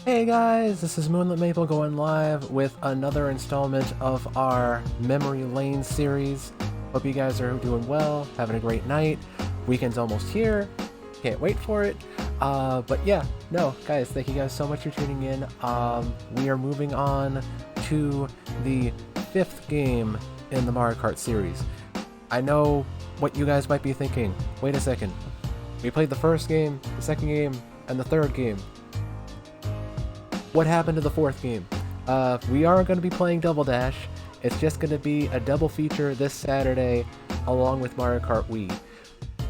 Hey guys, this is Moonlit Maple going live with another installment of our Memory Lane series. Hope you guys are doing well, having a great night. Weekend's almost here, can't wait for it. But yeah, no, guys, thank you guys so much for tuning in. We are moving on to the 5th game in the Mario Kart series. I know what you guys might be thinking. Wait a second. We played the first game, the second game, and the third game. What happened to the 4th game? We are going to be playing Double Dash. It's just going to be a double feature this Saturday along with Mario Kart Wii.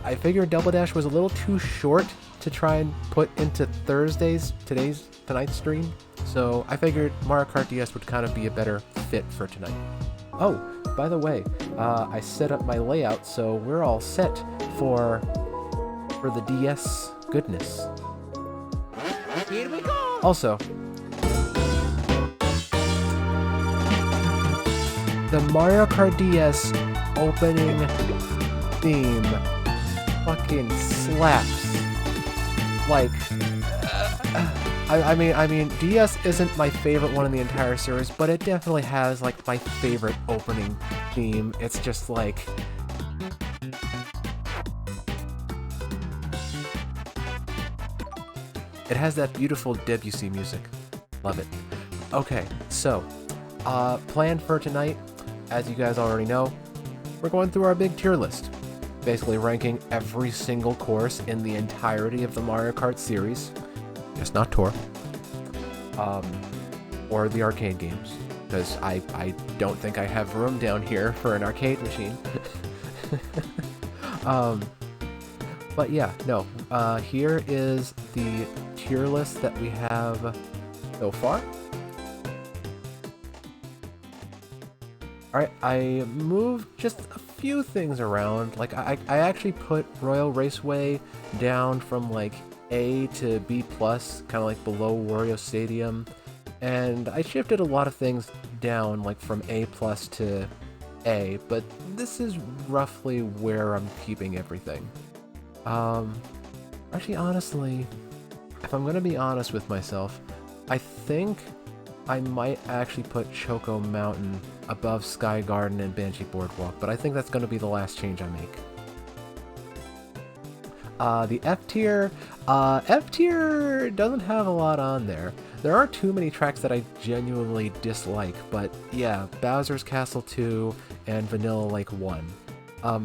I figured Double Dash was a little too short to try and put into tonight's stream, so I figured Mario Kart DS would kind of be a better fit for tonight. Oh, by the way, I set up my layout so we're all set for the DS goodness. Here we go! Also, the Mario Kart DS opening theme fucking slaps. Like, I mean, DS isn't my favorite one in the entire series, but it definitely has like my favorite opening theme. It's just like, it has that beautiful Debussy music. Love it. Okay, so plan for tonight, as you guys already know, we're going through our big tier list, basically ranking every single course in the entirety of the Mario Kart series, just not Tour, or the arcade games, because I don't think I have room down here for an arcade machine. But yeah, no, here is the tier list that we have so far. Alright, I moved just a few things around. Like, I actually put Royal Raceway down from, like, A to B+, kind of like below Wario Stadium. And I shifted a lot of things down, like, from A+ to A, but this is roughly where I'm keeping everything. Actually, honestly, if I'm gonna be honest with myself, I think I might actually put Choco Mountain above Sky Garden and Banshee Boardwalk, but I think that's going to be the last change I make. The F tier doesn't have a lot on there. There aren't too many tracks that I genuinely dislike, but yeah, Bowser's Castle 2 and Vanilla Lake 1.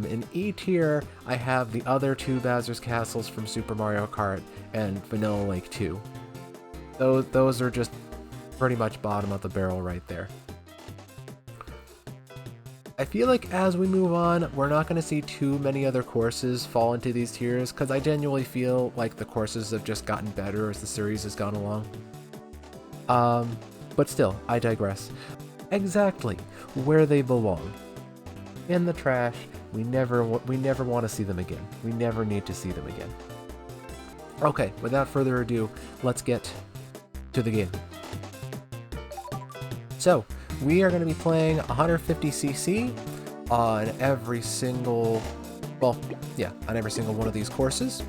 In E tier, I have the other 2 Bowser's Castles from Super Mario Kart and Vanilla Lake 2. Those are just pretty much bottom of the barrel right there. I feel like as we move on, we're not going to see too many other courses fall into these tiers, because I genuinely feel like the courses have just gotten better as the series has gone along. But still, I digress. Exactly where they belong. In the trash. We never want to see them again. We never need to see them again. Okay, without further ado, let's get to the game. So, we are going to be playing 150cc on every single, on every single one of these courses.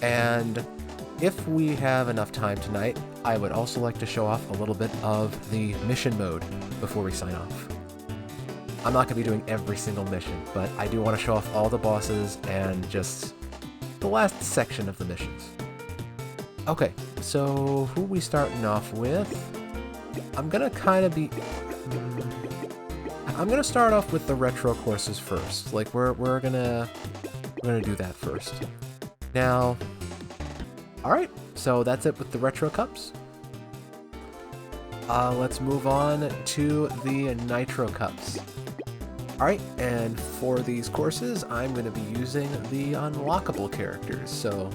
And if we have enough time tonight, I would also like to show off a little bit of the mission mode before we sign off. I'm not going to be doing every single mission, but I do want to show off all the bosses and just the last section of the missions. Okay, so who are we starting off with? I'm gonna start off with the retro courses first. Like we're gonna do that first. Now, all right. So that's it with the retro cups. Let's move on to the nitro cups. All right, and for these courses, I'm gonna be using the unlockable characters. So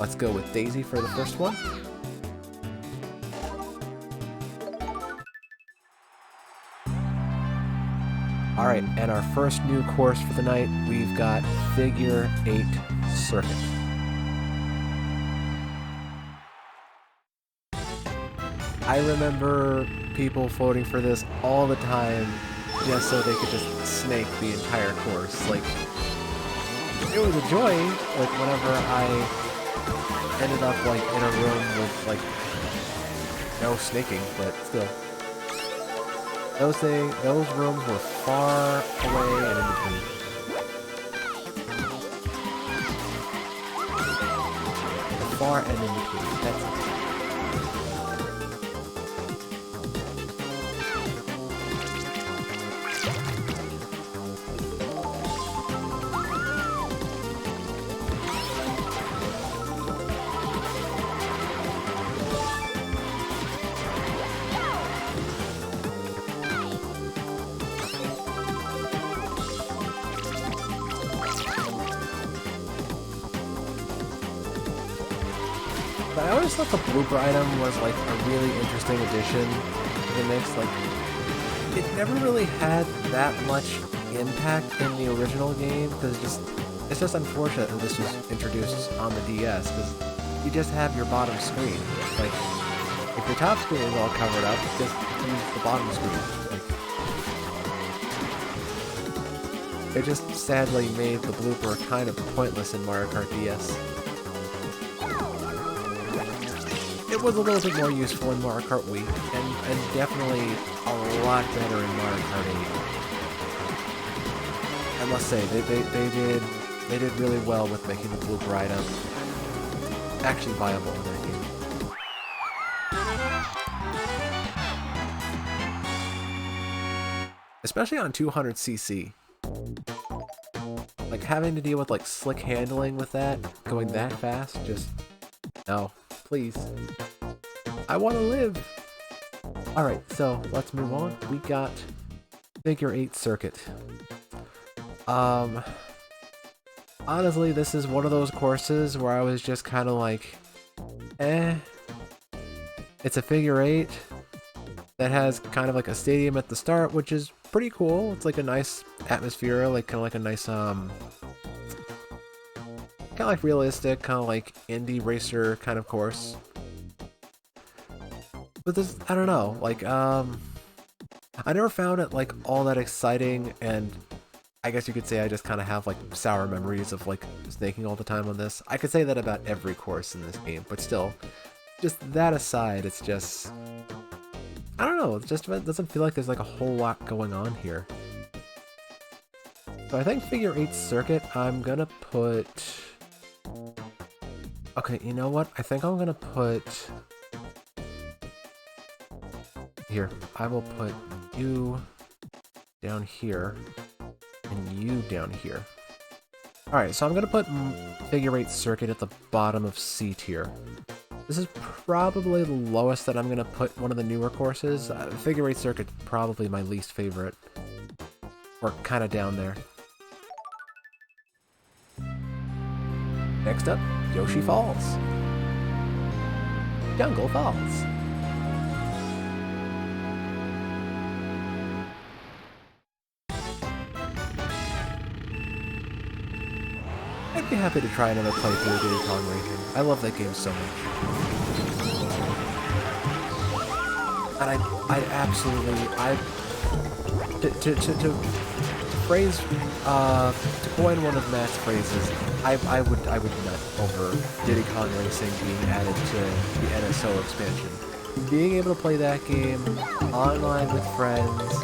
let's go with Daisy for the first one. Alright, and our first new course for the night, we've got Figure 8 Circuit. I remember people voting for this all the time just so they could just snake the entire course. Like, it was a joy, like, whenever I ended up like in a room with like no snaking, but still. Those rooms were far away and in between. Far and in between. That's it. But I always thought the blooper item was like a really interesting addition to the mix. Like, it never really had that much impact in the original game because it's just unfortunate that this was introduced on the DS because you just have your bottom screen. Like, if your top screen is all covered up, just use the bottom screen. Like, it just sadly made the blooper kind of pointless in Mario Kart DS. It was a little bit more useful in Mario Kart Wii, and definitely a lot better in Mario Kart 8. I must say, they did really well with making the blooper item actually viable in that game. Especially on 200cc. Like, having to deal with, like, slick handling with that, going that fast, just... no. Please. I want to live! Alright, so, let's move on. We got Figure 8 Circuit. Honestly, this is one of those courses where I was just kind of like, eh. It's a Figure 8 that has kind of like a stadium at the start, which is pretty cool. It's like a nice atmosphere, like kind of like a nice, kind of like realistic, kind of like indie racer kind of course. But this, I don't know, like, I never found it like all that exciting, and I guess you could say I just kind of have like sour memories of like snaking all the time on this. I could say that about every course in this game, but still, just that aside, it's just, I don't know, it just doesn't feel like there's like a whole lot going on here. So I think Figure 8 Circuit, I'm gonna put... Okay, you know what? I think I'm gonna put... Here, I will put you down here, and you down here. Alright, so I'm gonna put Figure 8 Circuit at the bottom of C tier. This is probably the lowest that I'm gonna put one of the newer courses. Figure 8 Circuit's probably my least favorite. Or kinda down there. Next up, Yoshi Falls. Jungle Falls. I'd be happy to try another playthrough of Diddy Kong Racing. I love that game so much. And I absolutely, to phrase, to coin one of Matt's phrases, I would nut over Diddy Kong Racing being added to the NSO expansion. Being able to play that game online with friends,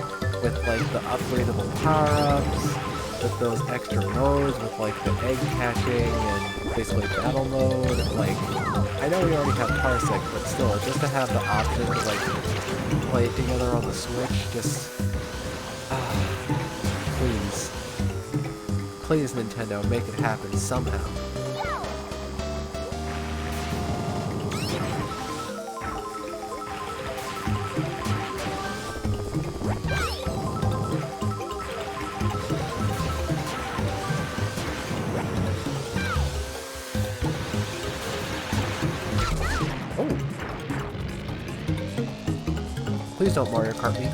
with like the upgradable power-ups, with those extra modes, with like the egg catching and basically battle mode, like, I know we already have Parsec, but still, just to have the option to like play it together on the Switch, just, please. Please, Nintendo, make it happen somehow. Please don't Mario Kart me.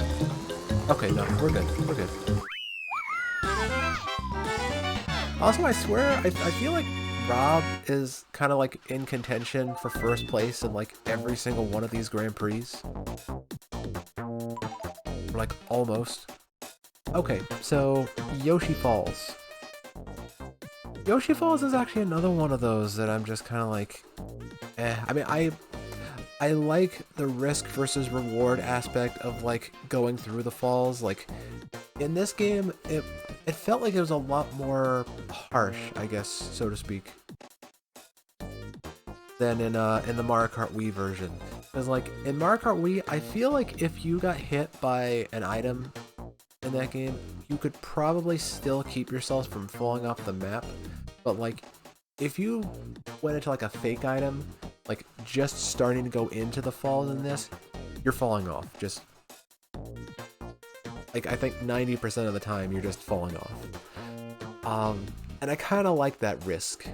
Okay, no, we're good. We're good. Also, I swear, I feel like Rob is kind of like in contention for first place in like every single one of these Grand Prix. Or like almost. Okay, so Yoshi Falls. Yoshi Falls is actually another one of those that I'm just kind of like, eh. I mean, I like the risk versus reward aspect of like going through the falls. Like in this game, it felt like it was a lot more harsh, I guess, so to speak, than in the Mario Kart Wii version. Because like in Mario Kart Wii, I feel like if you got hit by an item in that game, you could probably still keep yourself from falling off the map. But like if you went into like a fake item, like just starting to go into the falls in this, you're falling off. Just like I think 90% of the time you're just falling off. And I kind of like that risk.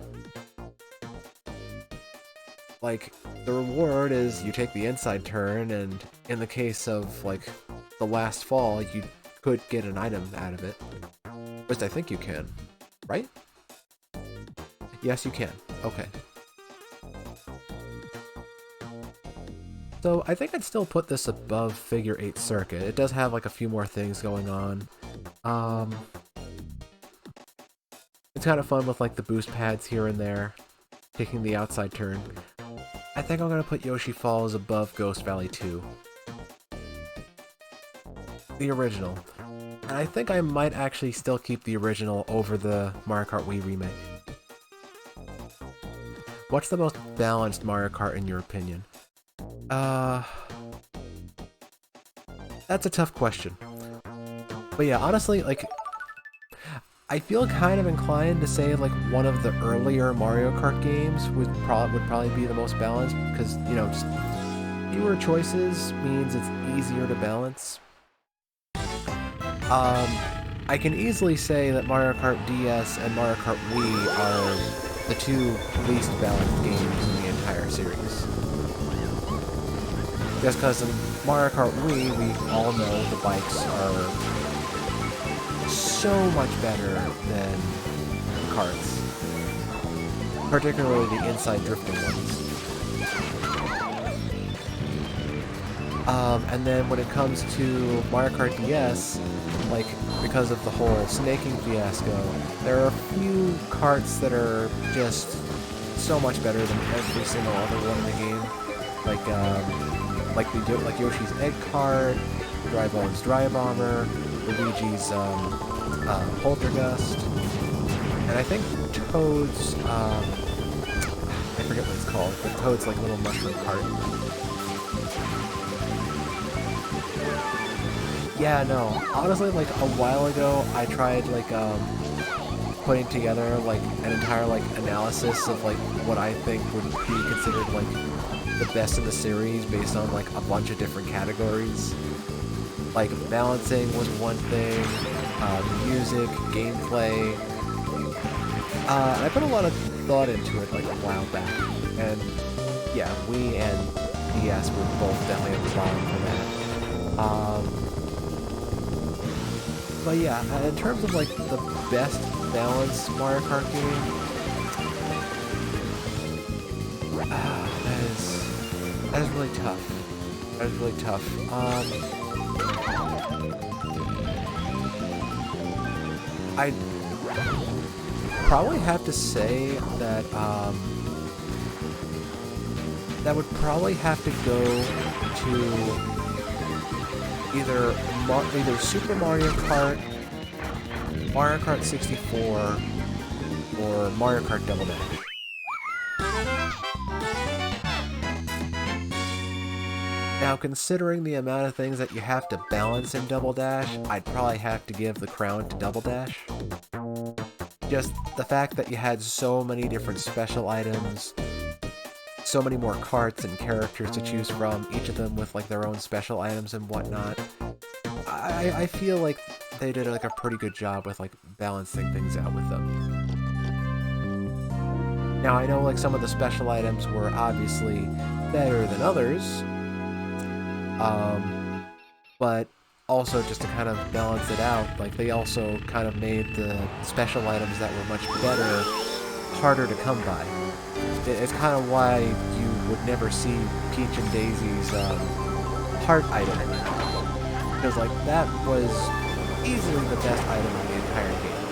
Like the reward is you take the inside turn, and in the case of like the last fall, you could get an item out of it. At least I think you can, right? Yes, you can. Okay. So I think I'd still put this above Figure 8 Circuit. It does have like a few more things going on. It's kind of fun with like the boost pads here and there, taking the outside turn. I think I'm gonna put Yoshi Falls above Ghost Valley 2. The original. And I think I might actually still keep the original over the Mario Kart Wii remake. What's the most balanced Mario Kart in your opinion? That's a tough question. But yeah, honestly, like, I feel kind of inclined to say like one of the earlier Mario Kart games would probably be the most balanced, because, you know, just fewer choices means it's easier to balance. I can easily say that Mario Kart DS and Mario Kart Wii are the two least balanced games in the entire series. Just because in Mario Kart Wii, we all know the bikes are so much better than karts. Particularly the inside drifting ones. And then when it comes to Mario Kart DS, like, because of the whole snaking fiasco, there are a few karts that are just so much better than every single other one in the game. Like Yoshi's Egg Kart, Drybone's Dry Bomber, Luigi's Poltergust, and I think Toad's I forget what it's called, but Toad's like little mushroom cart. Yeah, no. Honestly, like a while ago, I tried like putting together like an entire like analysis of like what I think would be considered like the best in the series based on like a bunch of different categories. Like balancing was one thing, music, gameplay. I put a lot of thought into it like a while back, and yeah, Wii and DS were both definitely at the bottom for that. But yeah, in terms of like the best balanced Mario Kart game, that is really tough. That is really tough. I'd probably have to say that that would probably have to go to either Super Mario Kart, Mario Kart 64, or Mario Kart Double Dash. Now, considering the amount of things that you have to balance in Double Dash, I'd probably have to give the crown to Double Dash. Just the fact that you had so many different special items, so many more karts and characters to choose from, each of them with like their own special items and whatnot. I feel like they did like a pretty good job with like balancing things out with them. Now I know like some of the special items were obviously better than others, but also just to kind of balance it out, like they also kind of made the special items that were much better harder to come by. It's kind of why you would never see Peach and Daisy's heart item, because like that was easily the best item in the entire game.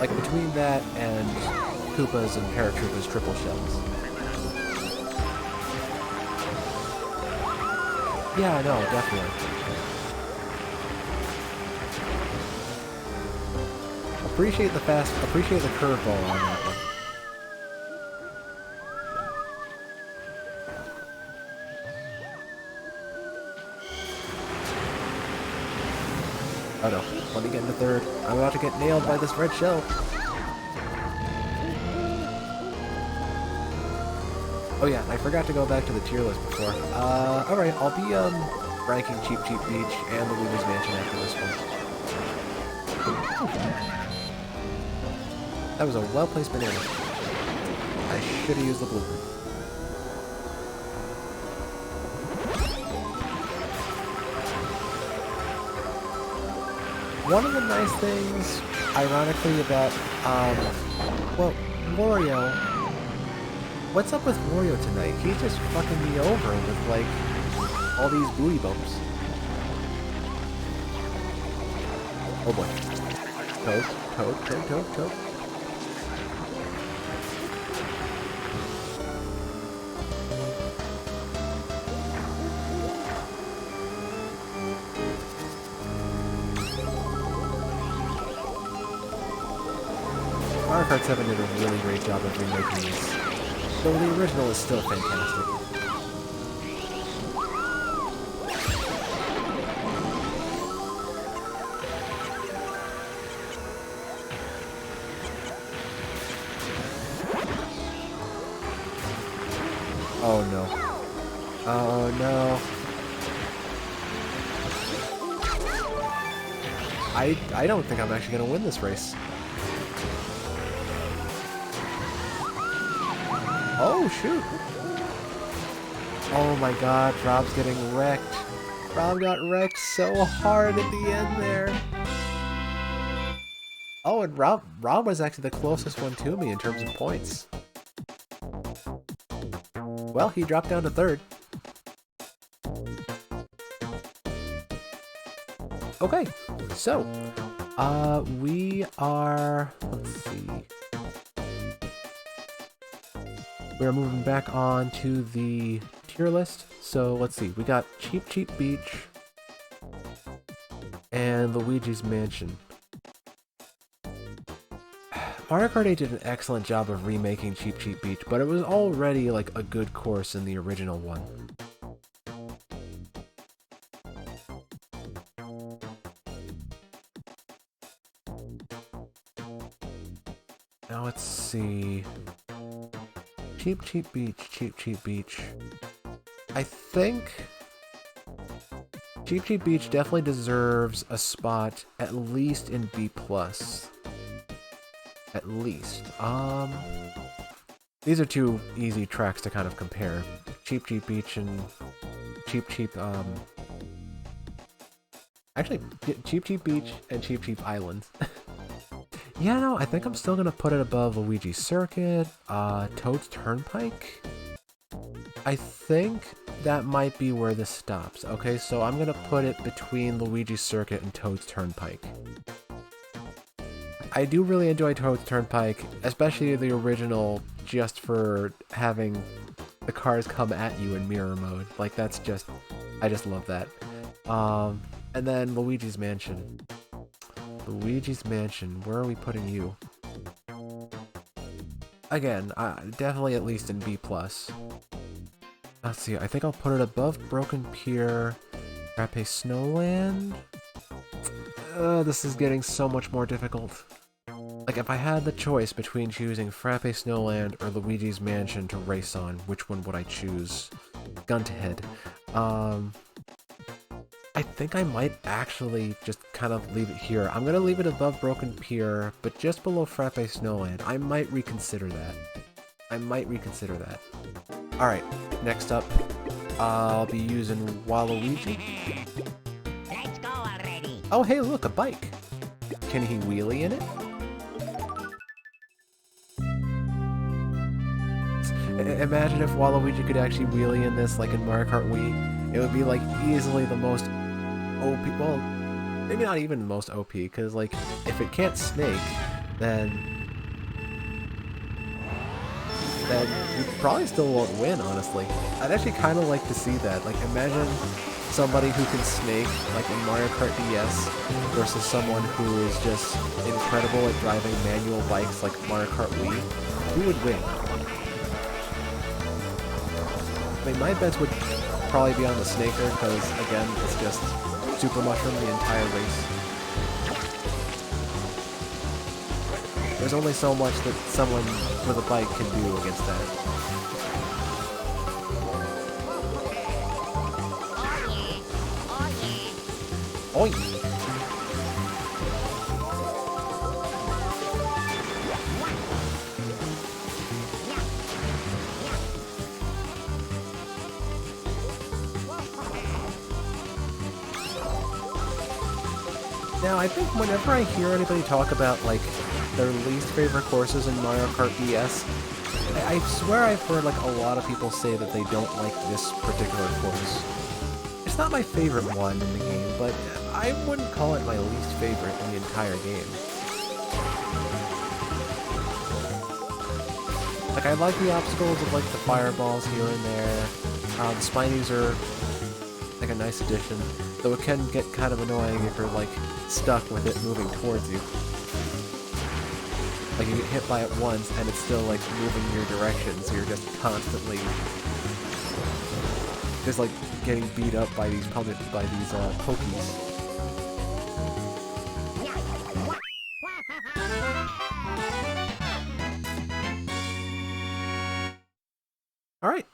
Like, between that and Koopas and Paratroopers triple shells. Yeah, no, definitely. Appreciate the curveball on that one. Oh no, let me get into third. I'm about to get nailed by this red shell. Oh yeah, I forgot to go back to the tier list before. Alright, I'll be, ranking Cheap Cheap Beach and the Luigi's Mansion after this one. That was a well-placed banana. I should have used the blooper. One of the nice things, ironically, about, well, Wario... What's up with Wario tonight? He's just fucking me over with, like, all these booty bumps. Oh boy. Toad. Mario Kart 7 did a really great job of remaking these. Though the original is still fantastic. Oh no. Oh no. I don't think I'm actually gonna win this race. Oh, shoot! Oh my god, Rob's getting wrecked. Rob got wrecked so hard at the end there. Oh, and Rob was actually the closest one to me in terms of points. Well, he dropped down to third. Okay, so, we are, let's see. We're moving back on to the tier list. So let's see, we got Cheap Cheap Beach and Luigi's Mansion. Mario Kart 8 did an excellent job of remaking Cheap Cheap Beach, but it was already like a good course in the original one. Now let's see. Cheap Cheap Beach. I think Cheap Cheap Beach definitely deserves a spot at least in B+. At least. These are two easy tracks to kind of compare. Cheap Cheap Beach and actually, Cheap Cheap Beach and Cheap Cheap Island. Yeah, no, I think I'm still gonna put it above Luigi's Circuit, Toad's Turnpike. I think that might be where this stops. Okay, so I'm gonna put it between Luigi's Circuit and Toad's Turnpike. I do really enjoy Toad's Turnpike, especially the original, just for having the cars come at you in mirror mode. Like, that's just, I just love that. And then Luigi's Mansion. Luigi's Mansion, where are we putting you? Again, definitely at least in B+. Let's see, I think I'll put it above Broken Pier, Frappe Snowland. This is getting so much more difficult. Like, if I had the choice between choosing Frappe Snowland or Luigi's Mansion to race on, which one would I choose? Gun to head. I think I might actually just kind of leave it here. I'm gonna leave it above Broken Pier, but just below Frappe Snowland. I might reconsider that. Alright, next up, I'll be using Waluigi. Let's go already. Oh, hey, look, a bike. Can he wheelie in it? Imagine if Waluigi could actually wheelie in this, like in Mario Kart Wii. It would be, like, easily the most OP, well, maybe not even the most OP, because, like, if it can't snake, then you probably still won't win, honestly. I'd actually kind of like to see that. Like, imagine somebody who can snake, like in Mario Kart DS, versus someone who is just incredible at driving manual bikes like Mario Kart Wii. Who would win? I mean, my bets would probably be on the snaker, because, again, it's just Super Mushroom the entire race. There's only so much that someone with a bike can do against that. Oh yeah. Now, I think whenever I hear anybody talk about, like, their least favorite courses in Mario Kart DS, I swear I've heard, like, a lot of people say that they don't like this particular course. It's not my favorite one in the game, but I wouldn't call it my least favorite in the entire game. Like, I like the obstacles of, like, the fireballs here and there. The Spinies are, like, a nice addition, though it can get kind of annoying if you're, like, stuck with it moving towards you. Like, you get hit by it once, and it's still, like, moving your direction, so you're just constantly just, like, getting beat up by these pokies. Alright.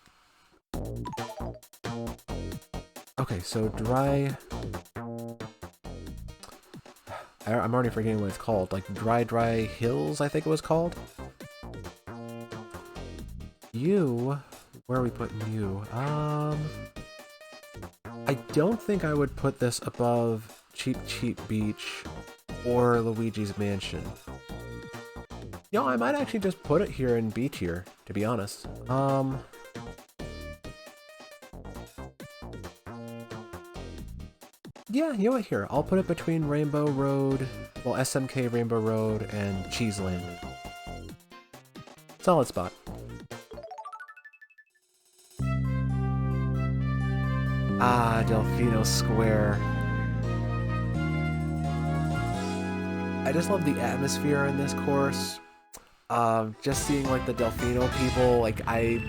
Okay, so dry... I'm already forgetting what it's called. Like, Dry Hills, I think it was called? You... Where are we putting you? I don't think I would put this above Cheap Beach or Luigi's Mansion. You know, I might actually just put it here in B tier, to be honest. Yeah, you know what, here, I'll put it between Rainbow Road, well, SMK Rainbow Road and Cheeseland. Solid spot. Ah, Delfino Square. I just love the atmosphere in this course. Just seeing, like, the Delfino people, like, I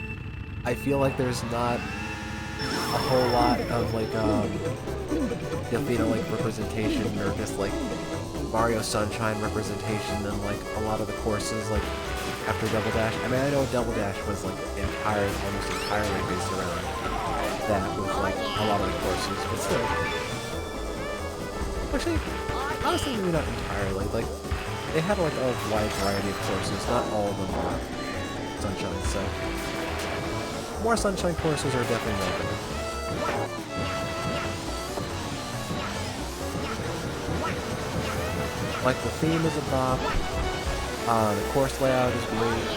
feel like there's not a whole lot of, like, Delfino, like, representation, or just, like, Mario Sunshine representation in, like, a lot of the courses, like, after Double Dash. I mean, I know Double Dash was, like, almost entirely based around that with, like, a lot of the courses, but still. Actually, honestly, maybe not entirely. Like, they had, like, a wide variety of courses. Not all of them are Sunshine, so... More Sunshine courses are definitely welcome. Like, the theme is a bop. The course layout is great.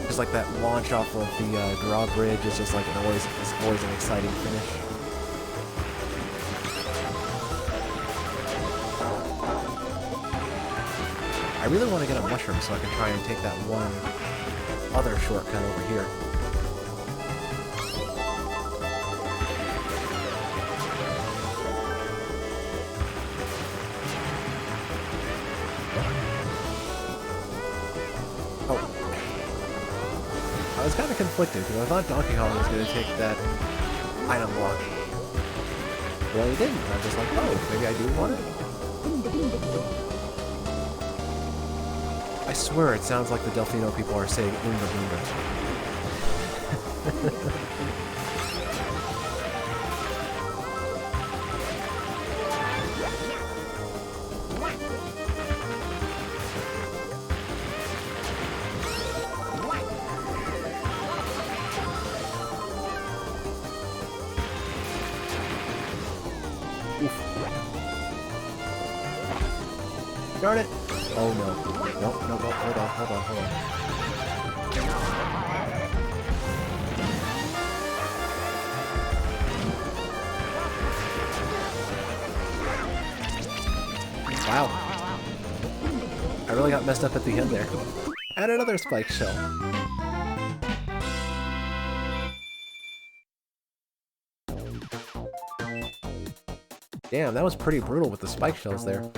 Just like that launch off of the drawbridge is just like always an exciting finish. I really want to get a mushroom so I can try and take that one other shortcut over here. I was kind of conflicted because I thought Donkey Kong was going to take that item block. Well, he didn't. I was just like, oh, maybe I do want it? I swear it sounds like the Delfino people are saying Oomba Boomba. Darn it! Oh no. Nope, no, hold on. Wow. I really got messed up at the end there. And another spike shell. Damn, that was pretty brutal with the spike shells there.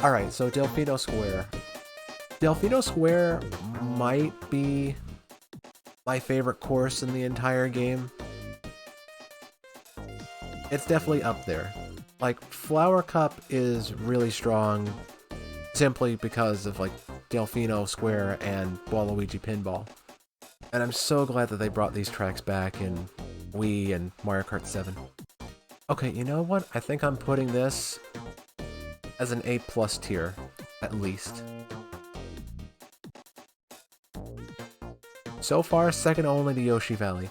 Alright, so Delfino Square. Delfino Square might be my favorite course in the entire game. It's definitely up there. Like, Flower Cup is really strong simply because of, like, Delfino Square and Waluigi Pinball. And I'm so glad that they brought these tracks back in Wii and Mario Kart 7. Okay, you know what? I think I'm putting this as an A+ tier, at least. So far, second only to Yoshi Valley.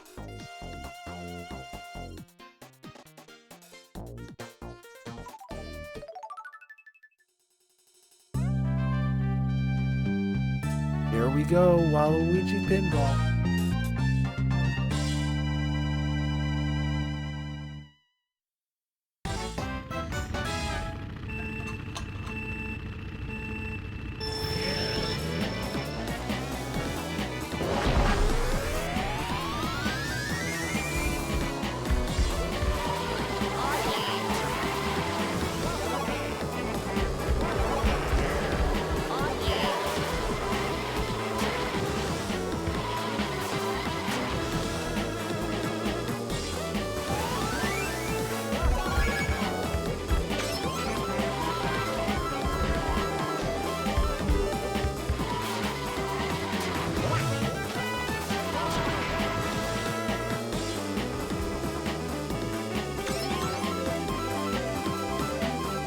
Here we go, Waluigi Pinball.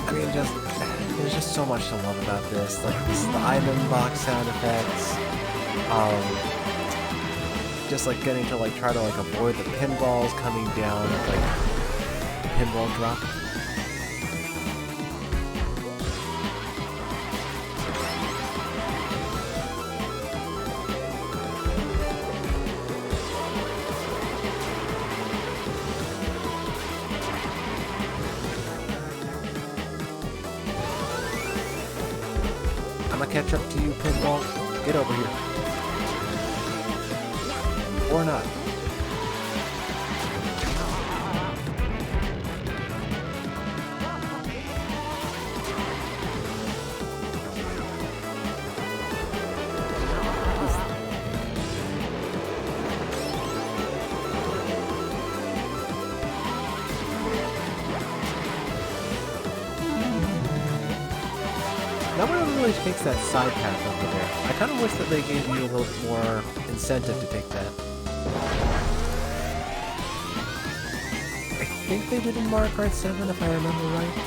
I mean, there's just so much to love about this. Like, the item box sound effects, just like getting to like try to like avoid the pinballs coming down at like the pinball drop. I'm gonna catch up to you, Pinball. Get over here. Or not. No one really takes that side path over there. I kind of wish that they gave you a little bit more incentive to take that. I think they did in Mario Kart 7, if I remember right.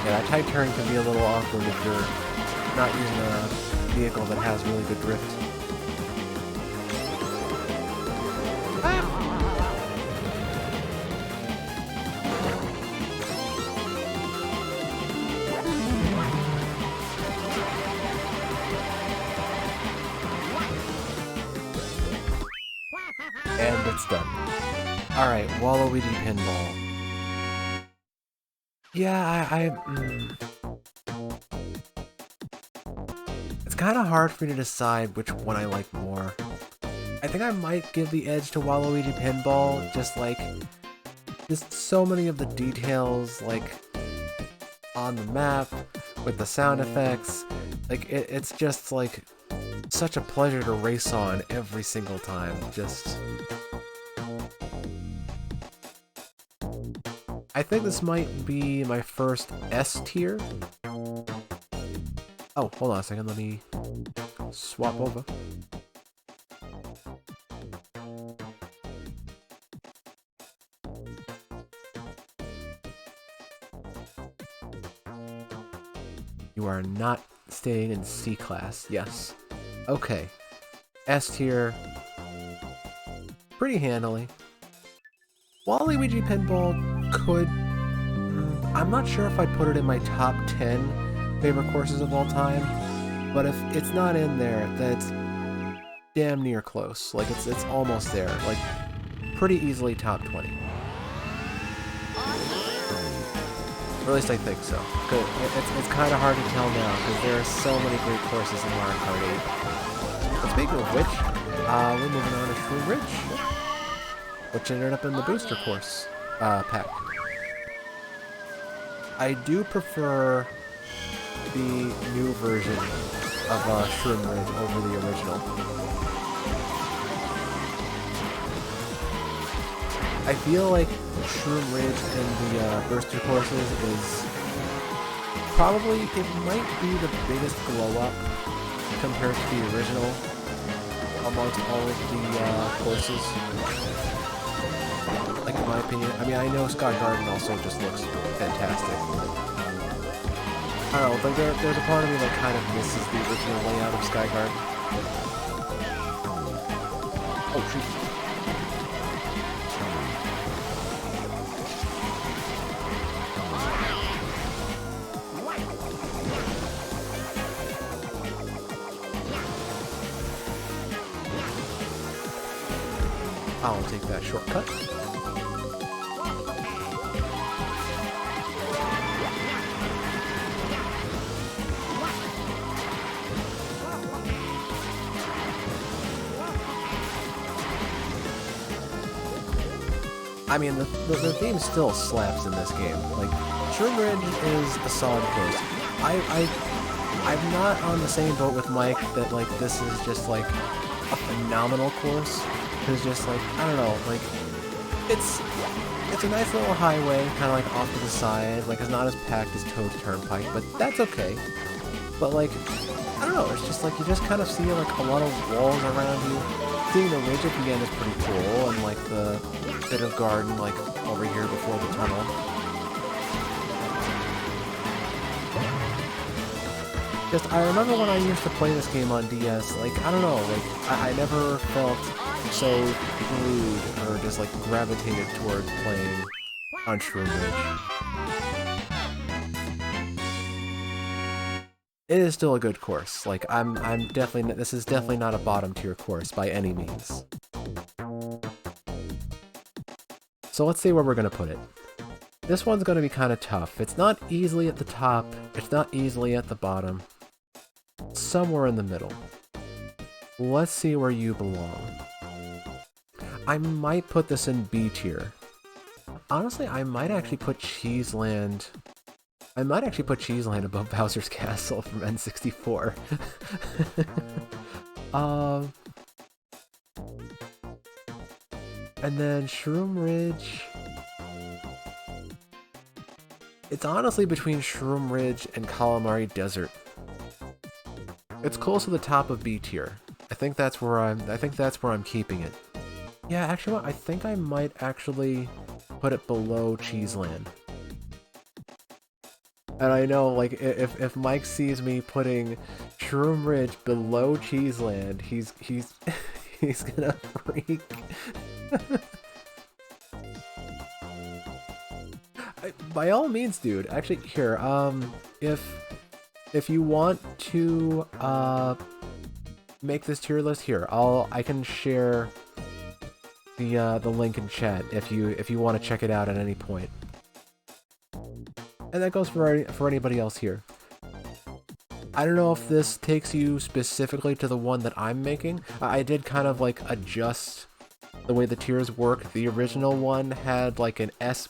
Yeah, that tight turn can be a little awkward if you're not using a vehicle that has really good drift. And it's done. Alright, Waluigi Pinball. Yeah, it's kind of hard for me to decide which one I like more. I think I might give the edge to Waluigi Pinball, just so many of the details, like, on the map, with the sound effects, like, it's just, like, such a pleasure to race on every single time, just... I think this might be my first S tier. Oh, hold on a second, let me swap over. You are not staying in C class, yes. Okay. S tier, pretty handily. Waluigi Pinball could... I'm not sure if I'd put it in my top 10 favorite courses of all time, but if it's not in there, then it's damn near close. Like, it's almost there. Like, pretty easily top 20. Or at least I think so. It's kind of hard to tell now, because there are so many great courses in Mario Kart 8. But speaking of which, we're moving on to Shroom Ridge, which ended up in the booster course pack. I do prefer the new version of Shroom Ridge over the original. I feel like Shroom Ridge in the booster courses is probably, it might be the biggest glow up compared to the original amongst all of the courses. Like, in my opinion. I mean, I know Sky Garden also just looks fantastic. I don't know, like there's a part of me that kind of misses the original layout of Sky Garden. Oh, shoot. I'll take that shortcut. I mean, the theme still slaps in this game. Like, Shroom Ridge is a solid course. I'm not on the same boat with Mike that, like, this is just, like, a phenomenal course. It's just, like, I don't know, like, it's a nice little highway, kind of, like, off to the side. Like, it's not as packed as Toad's Turnpike, but that's okay. But, like, I don't know, it's just, like, you just kind of see, like, a lot of walls around you. Seeing the ridge at the end is pretty cool, and, like, the bit of garden, like, over here before the tunnel. Just, I remember when I used to play this game on DS, like, I don't know, like, I never felt so glued or just, like, gravitated towards playing on Shroom Ridge. It is still a good course. Like, I'm definitely, this is definitely not a bottom tier course by any means. So let's see where we're gonna put it. This one's gonna be kind of tough. It's not easily at the top, it's not easily at the bottom. Somewhere in the middle. Let's see where you belong. I might put this in B tier. Honestly, I might actually put Cheeseland... I might actually put Cheeseland above Bowser's Castle from N64. And then Shroom Ridge... It's honestly between Shroom Ridge and Calamari Desert. It's close to the top of B tier. I think that's where I'm keeping it. Yeah, actually, I think I might actually put it below Cheeseland. And I know, like, if Mike sees me putting Shroom Ridge below Cheeseland, he's he's gonna freak. By all means, dude. Actually, here, if you want to make this tier list, here, I can share the link in chat if you want to check it out at any point. And that goes for anybody else here. I don't know if this takes you specifically to the one that I'm making. I did kind of like adjust the way the tiers work. The original one had like an S+,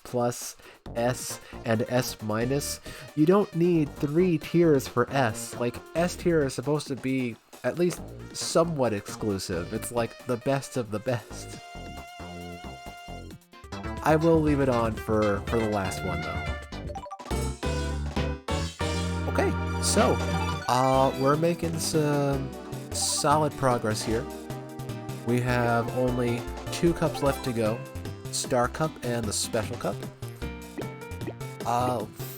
S, and S-. You don't need 3 tiers for S. Like, S tier is supposed to be at least somewhat exclusive. It's like the best of the best. I will leave it on for the last one though. Okay, so we're making some solid progress here. We have only 2 cups left to go. Star Cup and the Special Cup.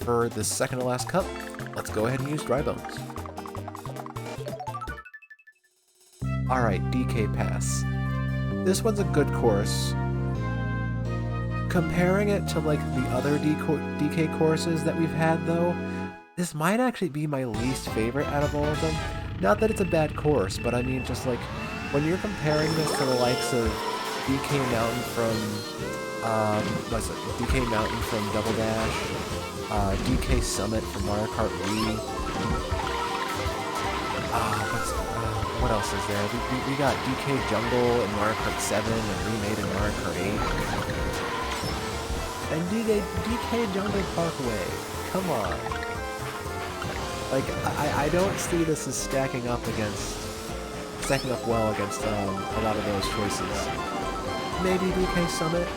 For the second to last cup, let's go ahead and use Dry Bones. Alright, DK Pass. This one's a good course. Comparing it to like the other DK courses that we've had though, this might actually be my least favorite out of all of them. Not that it's a bad course, but I mean just like when you're comparing this to the likes of DK Mountain from what's it? DK Mountain from Double Dash, DK Summit from Mario Kart Wii. What else is there? We got DK Jungle in Mario Kart 7 and remade in Mario Kart 8. And DK Jungle Parkway. Come on. Like, I don't see this as stacking up well against a lot of those choices. Maybe DK Summit.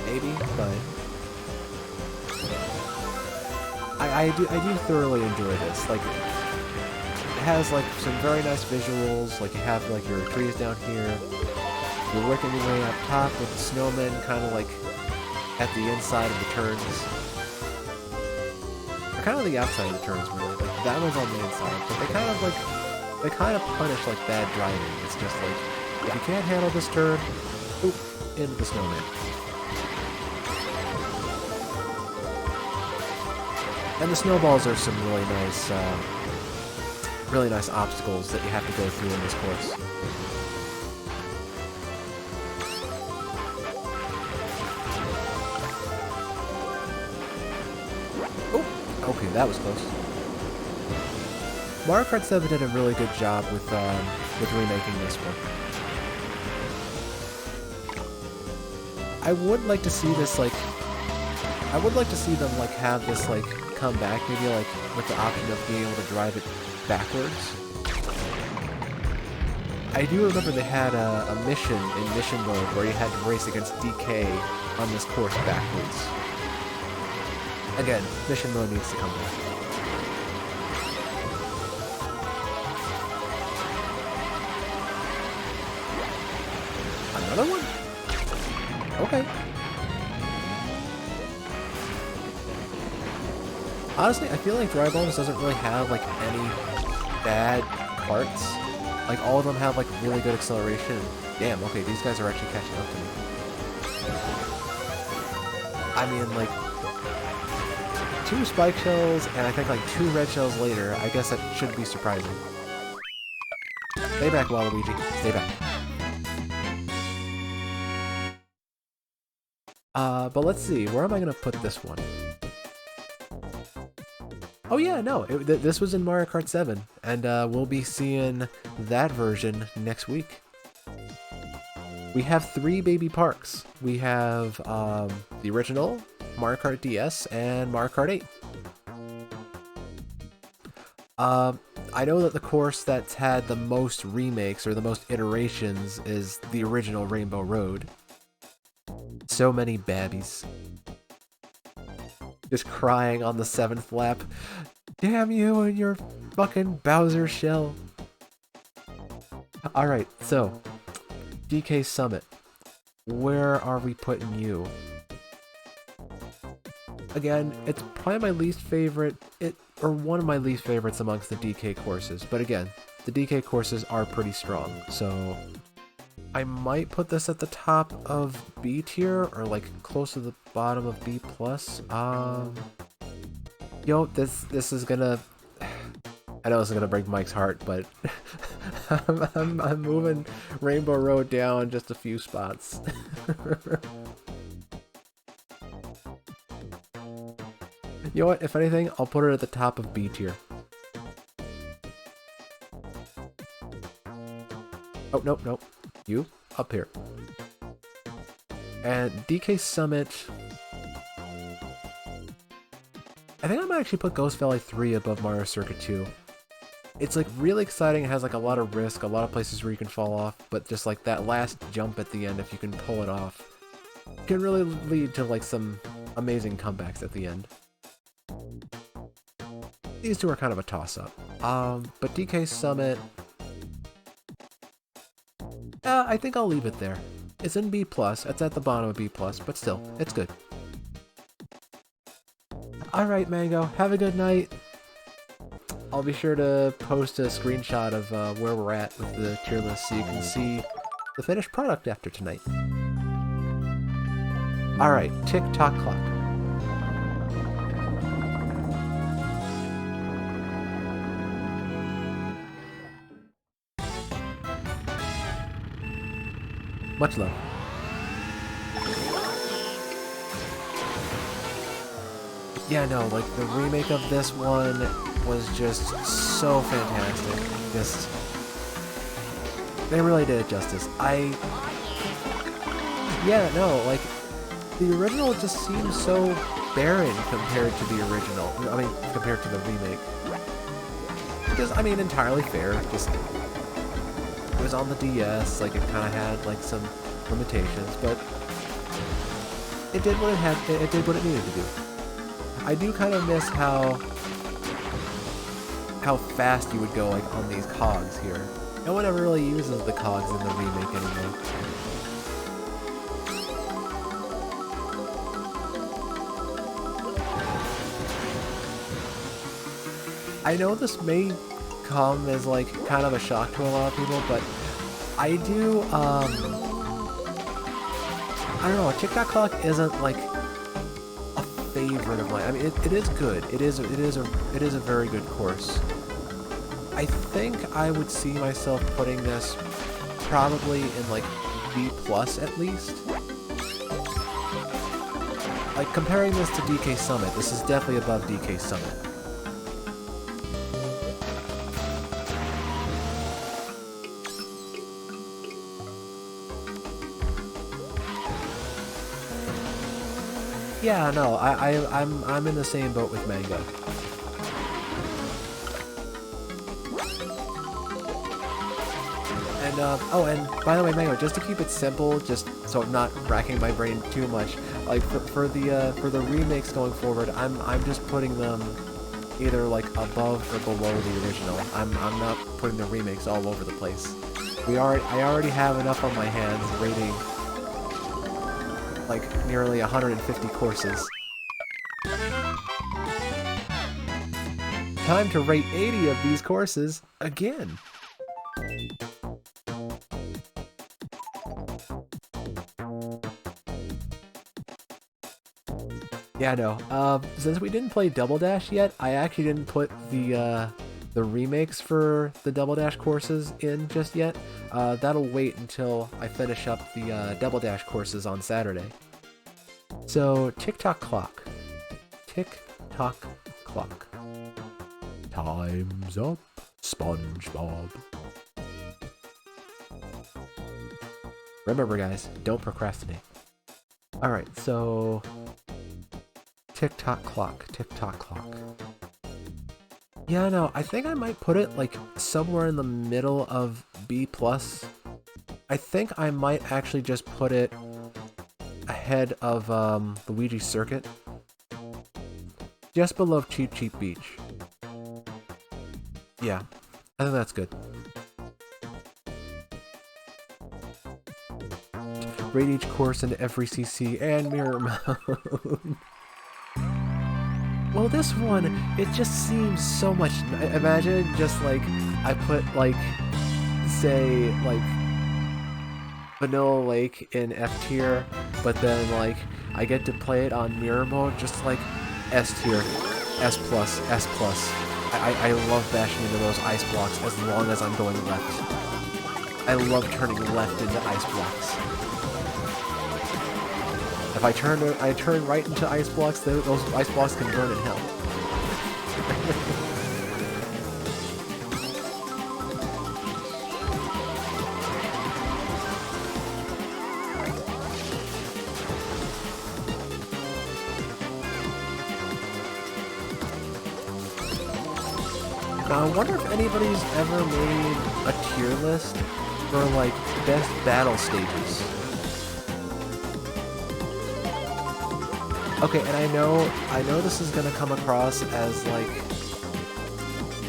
Maybe, but I do thoroughly enjoy this. Like, it has like some very nice visuals. Like you have like your trees down here. You're working your way up top with the snowmen, kind of like at the inside of the turns. Or kind of the outside of the turns, really. Like that one's on the inside, but they kind of punish like bad driving. It's just like if you can't handle this turn, oop, into the snowman. And the snowballs are some really nice obstacles that you have to go through in this course. Oh, okay, that was close. Mario Kart 7 did a really good job with remaking this one. I would like to see this like. I would like to see them like have this like come back, maybe like with the option of being able to drive it backwards. I do remember they had a mission in mission mode where you had to race against DK on this course backwards. Again, mission mode needs to come back. Another one? Okay. Honestly, I feel like Dry Bones doesn't really have like any bad parts. Like all of them have like really good acceleration. Damn, okay, these guys are actually catching up to me. I mean, like 2 spike shells and I think like 2 red shells later. I guess that should be surprising. Stay back, Waluigi. Stay back. But let's see. Where am I gonna put this one? Oh yeah, no, this was in Mario Kart 7, and we'll be seeing that version next week. We have 3 baby parks. We have the original, Mario Kart DS, and Mario Kart 8. I know that the course that's had the most remakes, or the most iterations, is the original Rainbow Road. So many babbies. Just crying on the 7th lap. Damn you and your fucking Bowser shell. Alright, so DK Summit. Where are we putting you? Again, it's probably my least favorite, or one of my least favorites amongst the DK courses. But again, the DK courses are pretty strong, so I might put this at the top of B tier, or like close to the bottom of B+. Yo, this is gonna. I know this is gonna break Mike's heart, but I'm moving Rainbow Road down just a few spots. You know what? If anything, I'll put it at the top of B tier. Oh, nope. You, up here. And DK Summit... I think I might actually put Ghost Valley 3 above Mario Circuit 2. It's like really exciting, it has like a lot of risk, a lot of places where you can fall off, but just like that last jump at the end, if you can pull it off, can really lead to like some amazing comebacks at the end. These two are kind of a toss-up. But DK Summit... I think I'll leave it there. It's in B+, it's at the bottom of B+, but still, it's good. Alright, Mango, have a good night. I'll be sure to post a screenshot of where we're at with the tier list so you can see the finished product after tonight. Alright, tick-tock clock. Much love. Yeah, no, like, the remake of this one was just so fantastic. Just... they really did it justice. Yeah, no, like, the original just seems so barren compared to the original. I mean, compared to the remake. Because, I mean, entirely fair. Just, it was on the DS, like, it kind of had, like, some limitations, but it did what it had, it did what it needed to do. I do kind of miss how fast you would go, like, on these cogs here. No one ever really uses the cogs in the remake anymore. I know this may come as, like, kind of a shock to a lot of people, but I do, I don't know, tick-tock clock isn't, like, a favorite of mine. I mean, it is good. It is a very good course. I think I would see myself putting this probably in, like, B+ at least. Like, comparing this to DK Summit, this is definitely above DK Summit. Yeah, no, I'm in the same boat with Mango. And oh, and by the way, Mango, just to keep it simple, just so I'm not racking my brain too much, like for the remakes going forward, I'm just putting them either like above or below the original. I'm not putting the remakes all over the place. I already have enough on my hands rating like nearly 150 courses. Time to rate 80 of these courses again. Yeah, no. Since we didn't play Double Dash yet, I actually didn't put the remakes for the Double Dash courses in just yet. That'll wait until I finish up the Double Dash courses on Saturday. So, tick-tock clock. Tick-tock clock. Time's up, SpongeBob. Remember, guys, don't procrastinate. Alright, so... tick-tock clock, tick-tock clock. Yeah, no, I think I might put it, like, somewhere in the middle of B+. I think I might actually just put it ahead of Luigi's Circuit. Just below Cheep Cheep Beach. Yeah, I think that's good. Rate each course in every CC and mirror mode. Well, this one, it just seems so much... Imagine just, like, I put, like, say, like, Vanilla Lake in F tier, but then, like, I get to play it on mirror mode, just, like, S tier, S+, S+. I love bashing into those ice blocks as long as I'm going left. I love turning left into ice blocks. If I turn right into ice blocks, those ice blocks can burn in hell. Now, I wonder if anybody's ever made a tier list for, like, best battle stages. Okay, and I know this is gonna come across as, like,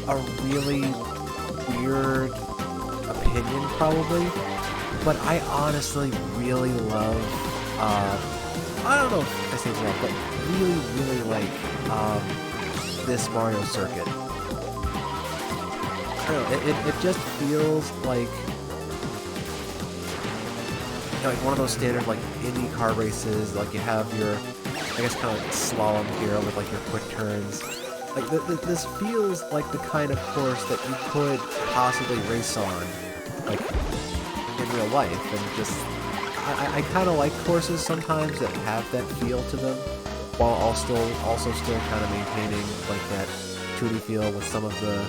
a really weird opinion, probably, but I honestly really love, I don't know if I say love, but really like, this Mario circuit. I don't know, it just feels like like one of those standard like Indy car races. Like you have your, I guess, kind of like slalom here with like your quick turns. Like this feels like the kind of course that you could possibly race on, like in real life. And just, I kind of like courses sometimes that have that feel to them, while also still kind of maintaining like that 2D feel with some of the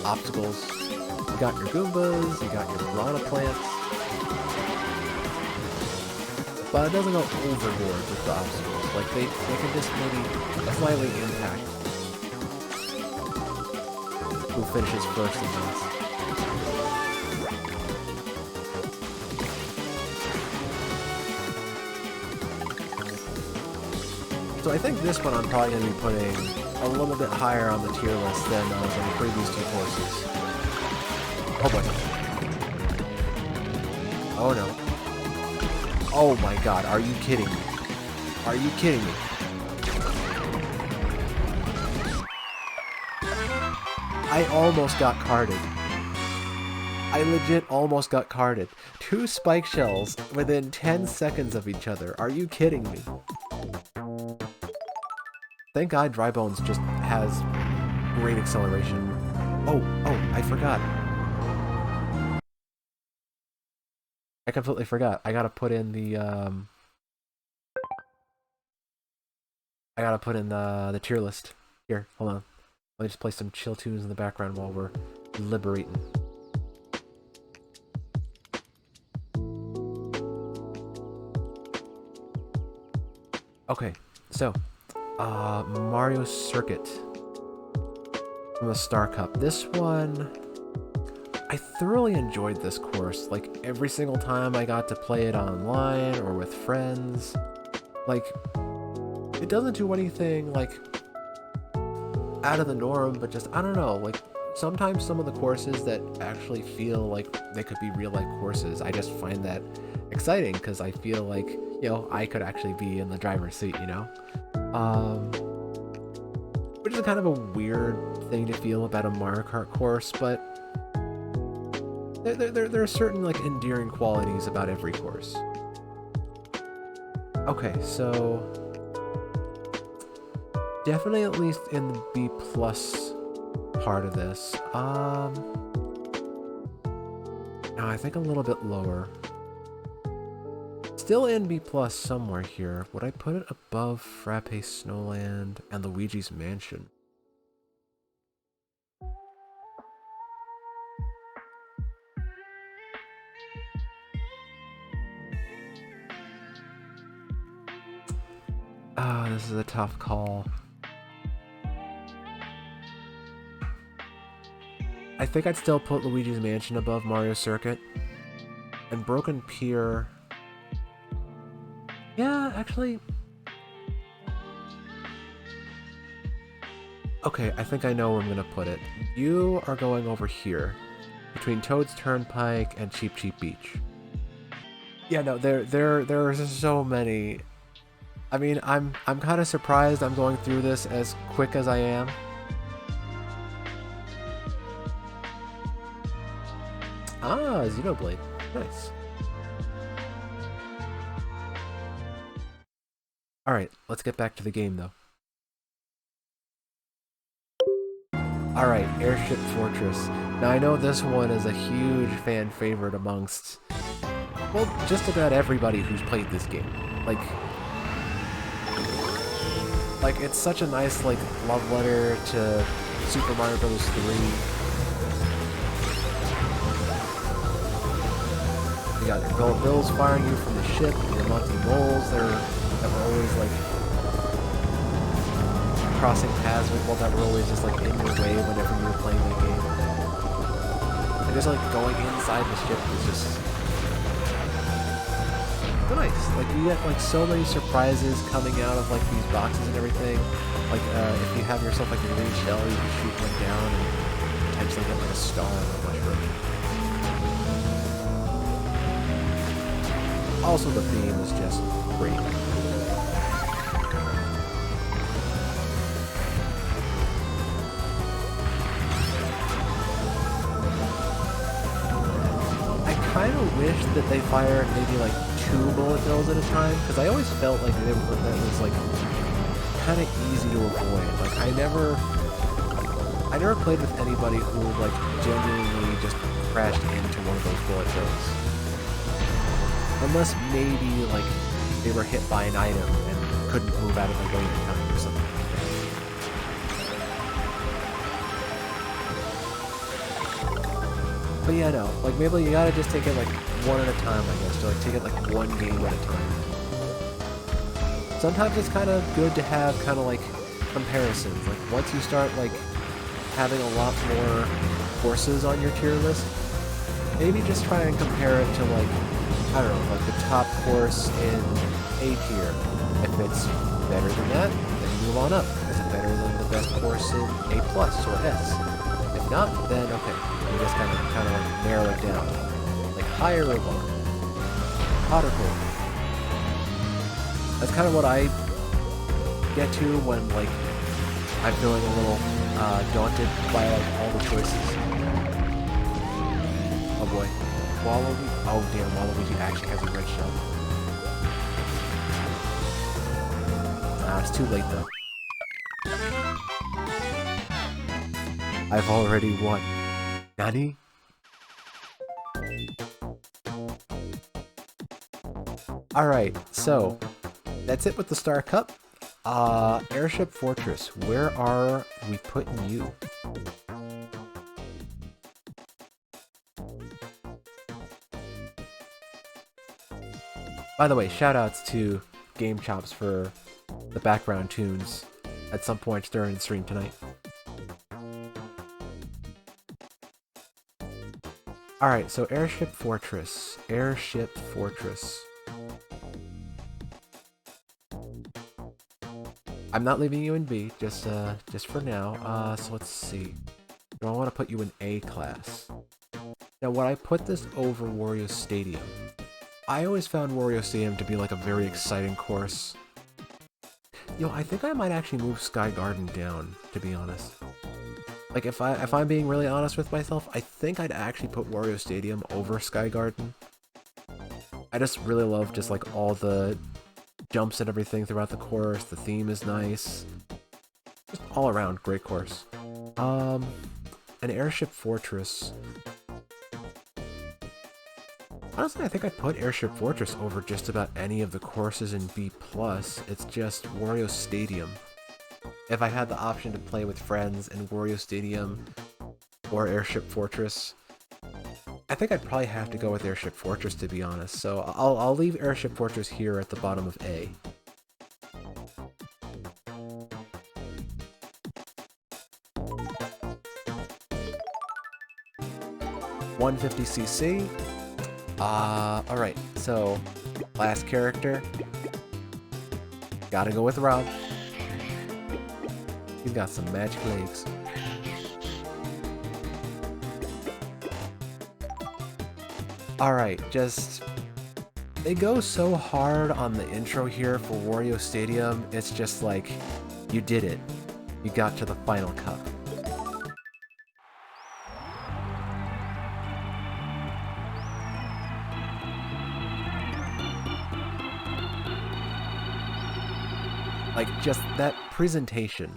obstacles. You got your Goombas, you got your piranha plants, but it doesn't go overboard with the obstacles. Like they can just maybe slightly impact who finishes first in this. So I think this one I'm probably going to be putting a little bit higher on the tier list than the previous two courses. Oh boy. Oh no. Oh my god, are you kidding me? Are you kidding me? I almost got carded. I legit almost got carded. 2 spike shells within 10 seconds of each other. Are you kidding me? Thank God Dry Bones just has great acceleration. Oh, I forgot. I completely forgot. I gotta put in the the tier list. Here, hold on. Let me just play some chill tunes in the background while we're liberating. Okay, so Mario Circuit from the Star Cup. This one, I thoroughly enjoyed this course. Like every single time I got to play it online or with friends, like it doesn't do anything like out of the norm, but just, I don't know, like sometimes some of the courses that actually feel like they could be real life courses, I just find that exciting because I feel like, you know, I could actually be in the driver's seat, you know? Which is kind of a weird thing to feel about a Mario Kart course, but there are certain like endearing qualities about every course. Okay, so definitely at least in the B+ part of this. No, I think a little bit lower. Still in B+ somewhere here. Would I put it above Frappe Snowland and Luigi's Mansion? Ah, this is a tough call. I think I'd still put Luigi's Mansion above Mario Circuit. And Broken Pier... Yeah, actually... Okay, I think I know where I'm gonna put it. You are going over here, between Toad's Turnpike and Cheap Cheap Beach. Yeah, no, there are so many. I mean, I'm kind of surprised I'm going through this as quick as I am. Ah, Xenoblade. Nice. Alright, let's get back to the game, though. Alright, Airship Fortress. Now, I know this one is a huge fan favorite amongst, well, just about everybody who's played this game. Like, it's such a nice, like, love letter to Super Mario Bros. 3. You got your gold bills firing you from the ship, your Monty Moles that were always, like, crossing paths with, well, that were always just, like, in your way whenever you were playing the game. And just, like, going inside the ship was just nice. Like, you get, like, so many surprises coming out of, like, these boxes and everything. Like, if you have yourself, like, a green shell, you can shoot one down and potentially get, like, a star on the mushroom. Also, the theme is just great. I kind of wish wish that they fired maybe like 2 bullet bills at a time, because I always felt like that was like kind of easy to avoid. Like I never played with anybody who like genuinely just crashed into one of those bullet bills, unless maybe like they were hit by an item and couldn't move out of the way in time or something. But yeah, no, like maybe you gotta just take it like one at a time, I guess, to like take it like one game at a time. Sometimes it's kind of good to have kind of like comparisons. Like once you start like having a lot more courses on your tier list, maybe just try and compare it to like, I don't know, like the top course in A tier. If it's better than that, then you move on up. Is it better than the best course in A plus or S? If not, then okay. You just kind of like narrow it down. Like higher or lower. Hot or cold. That's kind of what I get to when like I'm feeling a little daunted by like all the choices. Oh boy. Waluigi. Oh damn, Waluigi actually has a red shell. Nah, it's too late though. I've already won. Nani? Alright, so that's it with the Star Cup. Airship Fortress, where are we putting you? By the way, shoutouts to Game Chops for the background tunes at some point during the stream tonight. Alright, so Airship Fortress. Airship Fortress. I'm not leaving you in B, just for now. So let's see. Do I want to put you in A class? Now, would I put this over Wario Stadium? I always found Wario Stadium to be like a very exciting course. Yo, I think I might actually move Sky Garden down, to be honest. Like, if I'm being really honest with myself, I think I'd actually put Wario Stadium over Sky Garden. I just really love just like all the jumps and everything throughout the course. The theme is nice. Just all around great course. An Airship Fortress. Honestly, I think I'd put Airship Fortress over just about any of the courses in B+. It's just Wario Stadium. If I had the option to play with friends in Wario Stadium or Airship Fortress, I think I'd probably have to go with Airship Fortress, to be honest. So I'll leave Airship Fortress here at the bottom of A. $150cc. Alright, so last character. Gotta go with Rob. He's got some magic legs. Alright, just... they go so hard on the intro here for Wario Stadium, it's just like, you did it. You got to the final cup. Like, just that presentation.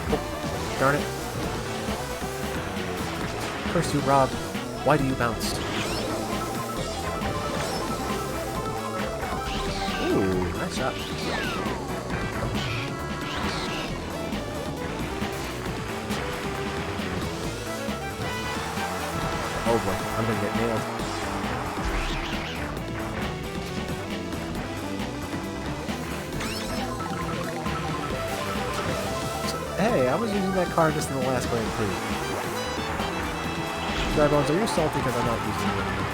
Oh, darn it. Curse you, Rob. Why do you bounce? Ooh, nice shot. Oh boy, I'm gonna get nailed. Hey, I was using that card just in the last Grand Prix. Drybones, are you salty because I'm not using it anymore?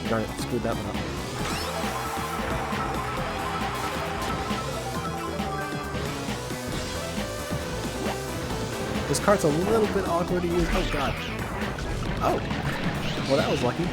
Darn it, screwed that one up. This cart's a little bit awkward to use. Oh god. Oh! Well, that was lucky.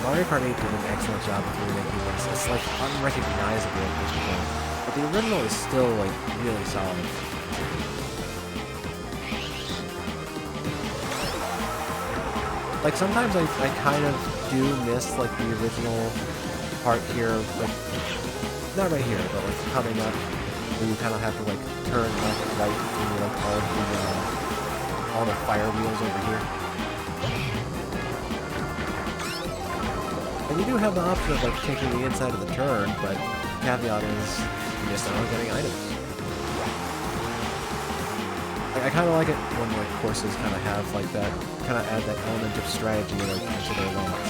Mario Kart 8 did an excellent job of remaking this. It's like unrecognizable at this point, but the original is still like really solid. Like sometimes I kind of do miss like the original part here, like not right here, but like coming up where you kind of have to like turn left and right through like all the fire wheels over here. And you do have the option of like taking the inside of the turn, but caveat is you miss out on getting items. Like, I kind of like it when like courses kind of have like that, kind of add that element of strategy like into their launch.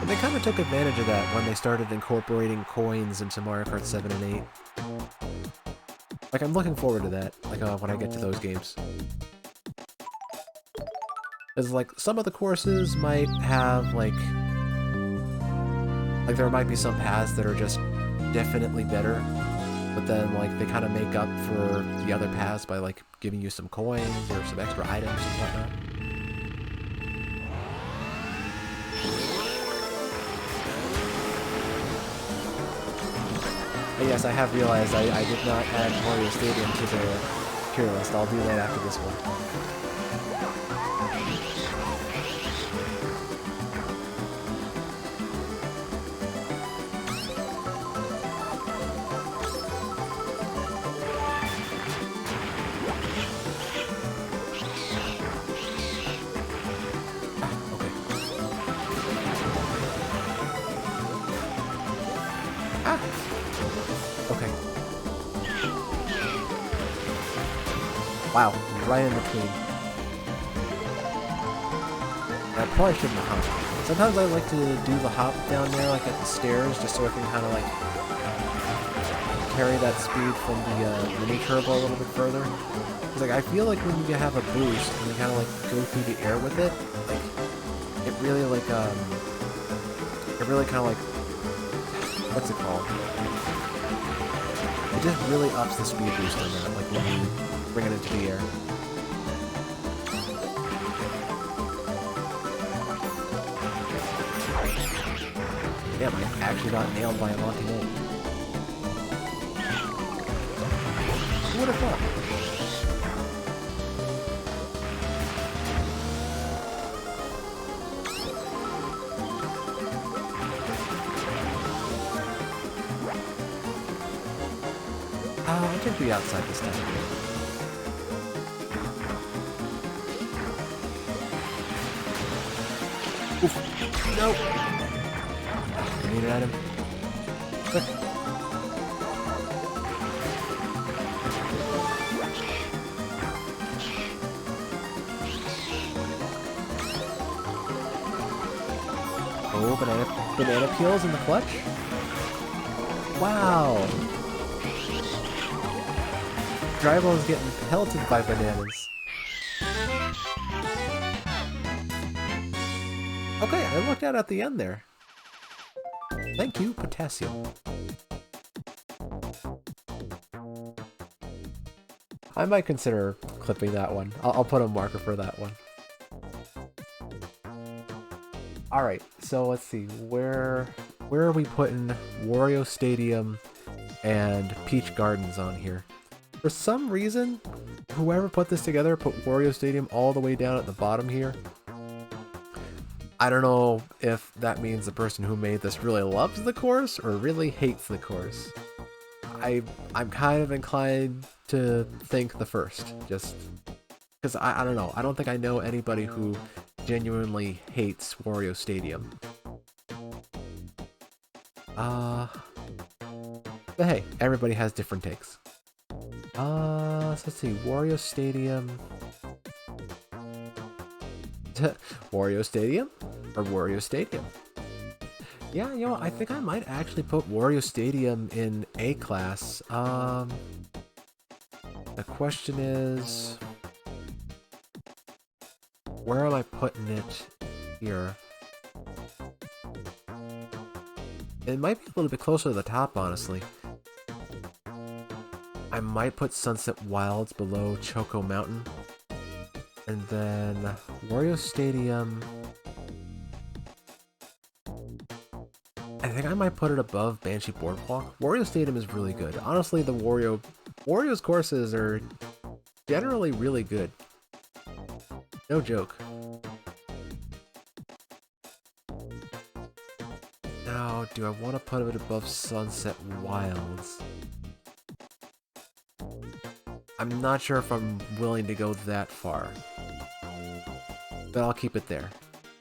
They kind of took advantage of that when they started incorporating coins into Mario Kart 7 and 8. Like, I'm looking forward to that, like, when I get to those games. Because, like, some of the courses might have, like, there might be some paths that are just definitely better, but then, like, they kind of make up for the other paths by, like, giving you some coins or some extra items and whatnot. But yes, I have realized I did not add Mario Stadium to the tier list. I'll do that after this one. Wow, right in between. I probably shouldn't have hopped. Sometimes I like to do the hop down there, like at the stairs, just so I can kind of like carry that speed from the mini turbo a little bit further. Because like I feel like when you have a boost and you kind of like go through the air with it, like it really like kind of like, what's it called? It just really ups the speed boost on that, like when you bring it into the air. Damn, I actually got nailed by a Monty Mole. Who would have thought? I think we outside this time. Oof. Nope. I need an item. Quick. Oh, banana peels in the clutch? Wow. Dryball's getting pelted by bananas. Okay, I looked out at the end there. Thank you, potassium. I might consider clipping that one. I'll put a marker for that one. Alright, so let's see. Where are we putting Wario Stadium and Peach Gardens on here? For some reason, whoever put this together put Wario Stadium all the way down at the bottom here. I don't know if that means the person who made this really loves the course or really hates the course. I'm kind of inclined to think the first, just because I don't know. I don't think I know anybody who genuinely hates Wario Stadium. But hey, everybody has different takes. So let's see, Wario Stadium. Wario Stadium? Or Wario Stadium? Yeah, you know, I think I might actually put Wario Stadium in A class. The question is, where am I putting it here? It might be a little bit closer to the top, honestly. I might put Sunset Wilds below Choco Mountain. And then Wario Stadium. I think I might put it above Banshee Boardwalk. Wario Stadium is really good. Honestly, the Wario's courses are generally really good. No joke. Now, do I want to put it above Sunset Wilds? I'm not sure if I'm willing to go that far. But I'll keep it there.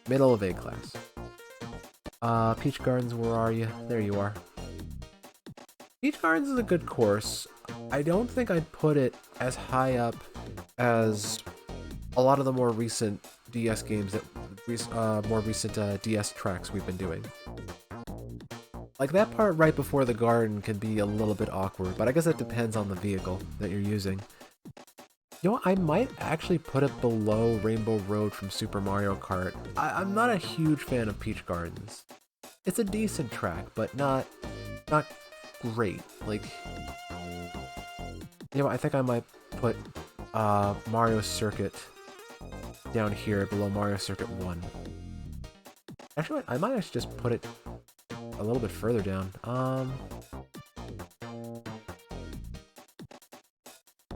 Middle of A class. Peach Gardens, where are you? There you are. Peach Gardens is a good course. I don't think I'd put it as high up as a lot of the more recent DS games that more recent DS tracks we've been doing. Like that part right before the garden can be a little bit awkward, but I guess it depends on the vehicle that you're using. You know, I might actually put it below Rainbow Road from Super Mario Kart. I'm not a huge fan of Peach Gardens. It's a decent track, but not great. Like, you know, I think I might put Mario Circuit down here below Mario Circuit 1. Actually, I might actually just put it a little bit further down.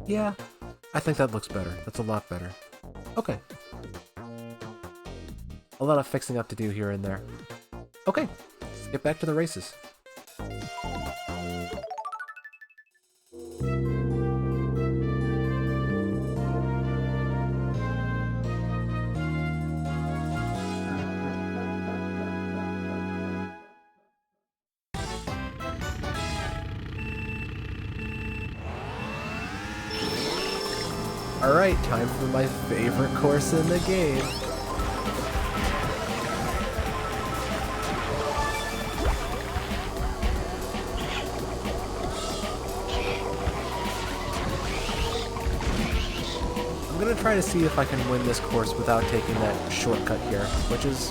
Yeah, I think that looks better. That's a lot better. Okay. A lot of fixing up to do here and there. Okay, let's get back to the races. Alright, time for my favorite course in the game. I'm gonna try to see if I can win this course without taking that shortcut here, which is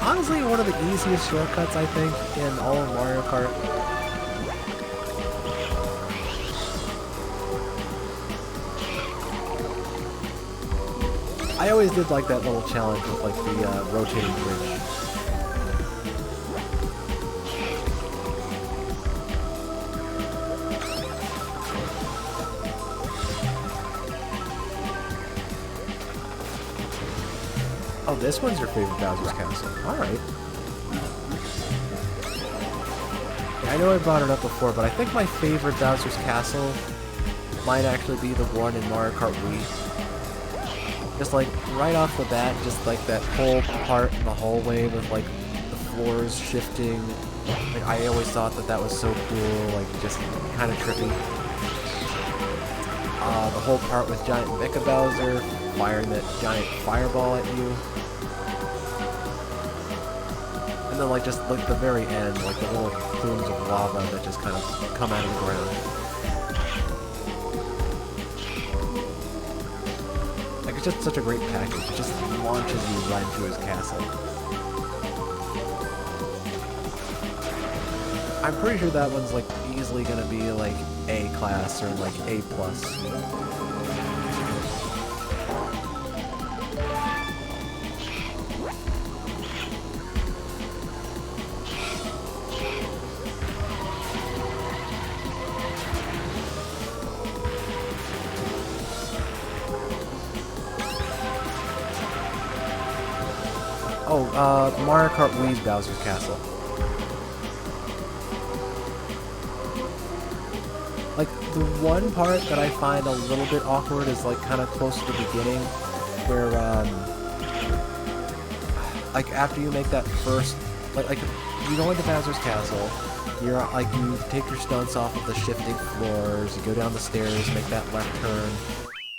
honestly one of the easiest shortcuts, I think, in all of Mario Kart. I always did like that little challenge with like the rotating bridge. Oh, this one's your favorite Bowser's Castle. Alright. Yeah, I know I brought it up before, but I think my favorite Bowser's Castle might actually be the one in Mario Kart Wii. Just like right off the bat, just like that whole part in the hallway with like the floors shifting. Like I always thought that that was so cool, like just kind of trippy. The whole part with Giant Mecha Bowser firing that giant fireball at you. And then like just like the very end, like the little plumes of lava that just kind of come out of the ground. It's just such a great package. It just launches you right into his castle. I'm pretty sure that one's like easily gonna be like A class or like A+. Oh, Mario Kart Wii's Bowser's Castle. Like, the one part that I find a little bit awkward is, like, kind of close to the beginning, where, like, after you make that first, like, you go into Bowser's Castle, you're like, you take your stunts off of the shifting floors, you go down the stairs, make that left turn,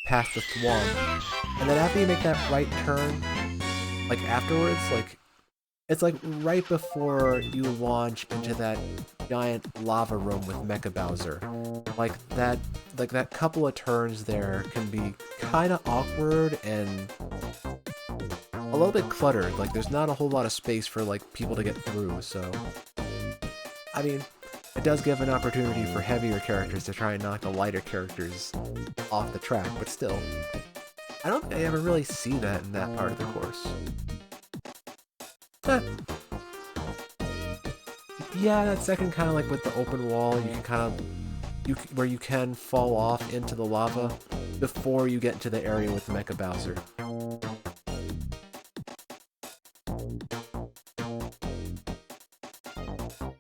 past the Thwomp, and then after you make that right turn, like afterwards, like, it's like right before you launch into that giant lava room with Mecha Bowser. Like that couple of turns there can be kind of awkward and a little bit cluttered. Like there's not a whole lot of space for like people to get through, so I mean, it does give an opportunity for heavier characters to try and knock the lighter characters off the track, but still, I don't think I ever really see that in that part of the course. Yeah, that second kind of like with the open wall, you can kind of, where you can fall off into the lava before you get into the area with Mecha Bowser.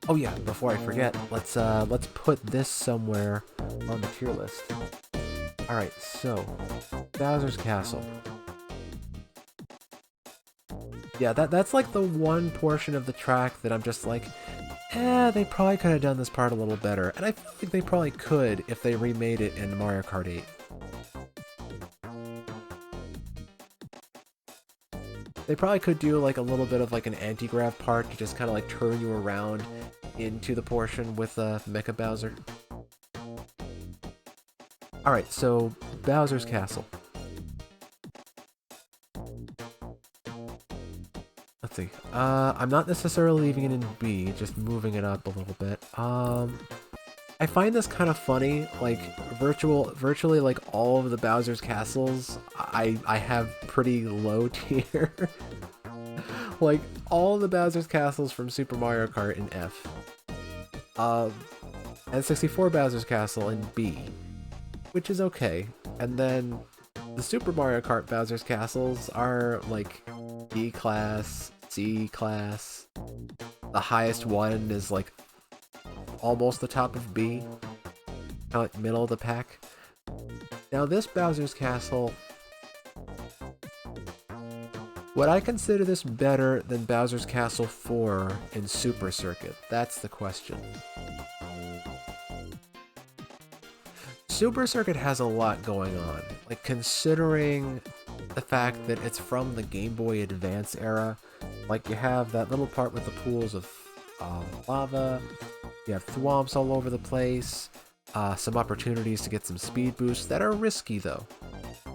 Oh yeah, before I forget, let's put this somewhere on the tier list. All right, so Bowser's Castle. Yeah, that's like the one portion of the track that I'm just like, they probably could have done this part a little better. And I feel like they probably could if they remade it in Mario Kart 8. They probably could do like a little bit of like an anti-grav part to just kind of like turn you around into the portion with Mecha Bowser. Alright, so Bowser's Castle. Let's see. I'm not necessarily leaving it in B, just moving it up a little bit. I find this kind of funny. Like virtually like all of the Bowser's castles, I have pretty low tier. Like all of the Bowser's castles from Super Mario Kart in F. N64 Bowser's Castle in B, which is okay. And then the Super Mario Kart Bowser's castles are like B class, C class. The highest one is like almost the top of B, kind of like middle of the pack. Now this Bowser's Castle, would I consider this better than Bowser's Castle 4 in Super Circuit? That's the question. Super Circuit has a lot going on. Like, considering the fact that it's from the Game Boy Advance era, like you have that little part with the pools of lava, you have thwomps all over the place, some opportunities to get some speed boosts that are risky though.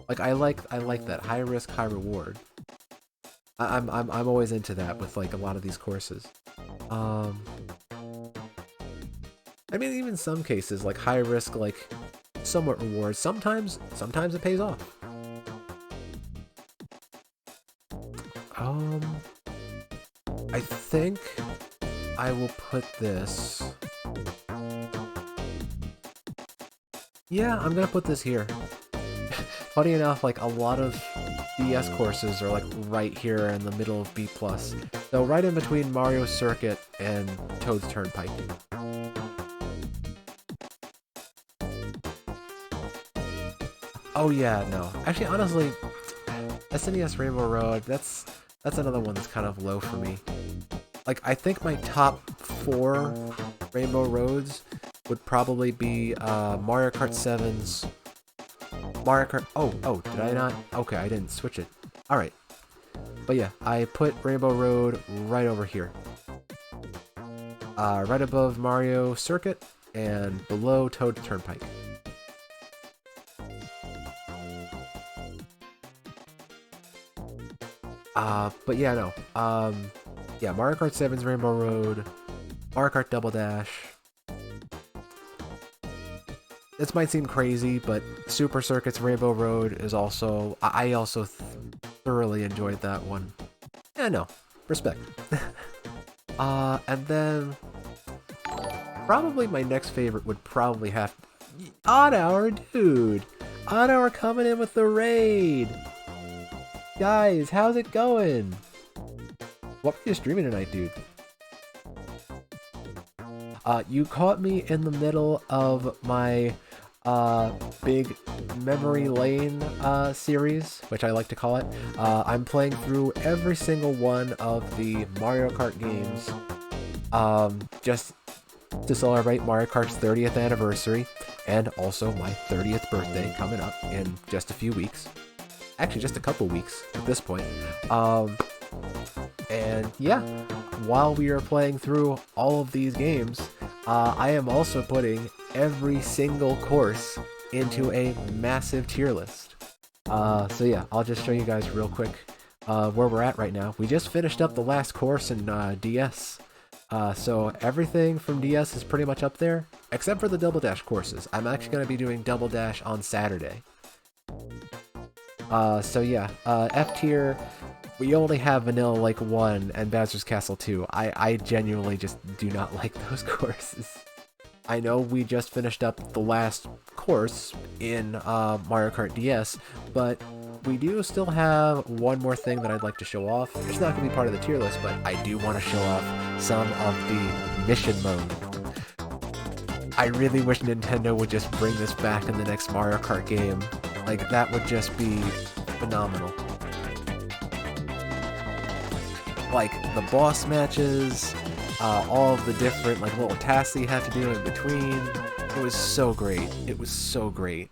Like I like that high risk, high reward. I'm always into that with like a lot of these courses. I mean, even some cases like high risk, like somewhat reward. Sometimes it pays off. I think I will put this. Yeah, I'm gonna put this here. Funny enough, like a lot of DS courses are like right here in the middle of B+. So right in between Mario Circuit and Toad's Turnpike. Oh yeah, no. Actually, honestly, SNES Rainbow Road, that's another one that's kind of low for me. Like, I think my top 4 Rainbow Roads would probably be Mario Kart 7's... Mario Kart... Oh, did I not? Okay, I didn't switch it. Alright. But yeah, I put Rainbow Road right over here. Right above Mario Circuit and below Toad's Turnpike. But yeah, no. Yeah, Mario Kart 7's Rainbow Road, Mario Kart Double Dash. This might seem crazy, but Super Circuit's Rainbow Road is also... I also thoroughly enjoyed that one. Yeah, no. Respect. And then... probably my next favorite would probably have... Odd Hour, dude! Odd Hour coming in with the raid! Guys, how's it going? What were you streaming tonight, dude? You caught me in the middle of my big memory lane series, which I like to call it. I'm playing through every single one of the Mario Kart games just to celebrate Mario Kart's 30th anniversary and also my 30th birthday coming up in just a few weeks. Actually, just a couple weeks at this point. And yeah, while we are playing through all of these games, I am also putting every single course into a massive tier list. So yeah, I'll just show you guys real quick where we're at right now. We just finished up the last course in DS. So everything from DS is pretty much up there, except for the Double Dash courses. I'm actually going to be doing Double Dash on Saturday. So yeah, F tier, we only have Vanilla Lake 1 and Bowser's Castle 2. I genuinely just do not like those courses. I know we just finished up the last course in Mario Kart DS, but we do still have one more thing that I'd like to show off. It's not going to be part of the tier list, but I do want to show off some of the mission mode. I really wish Nintendo would just bring this back in the next Mario Kart game. Like, that would just be phenomenal. Like, the boss matches, all of the different, like, little tasks that you have to do in between. It was so great. It was so great.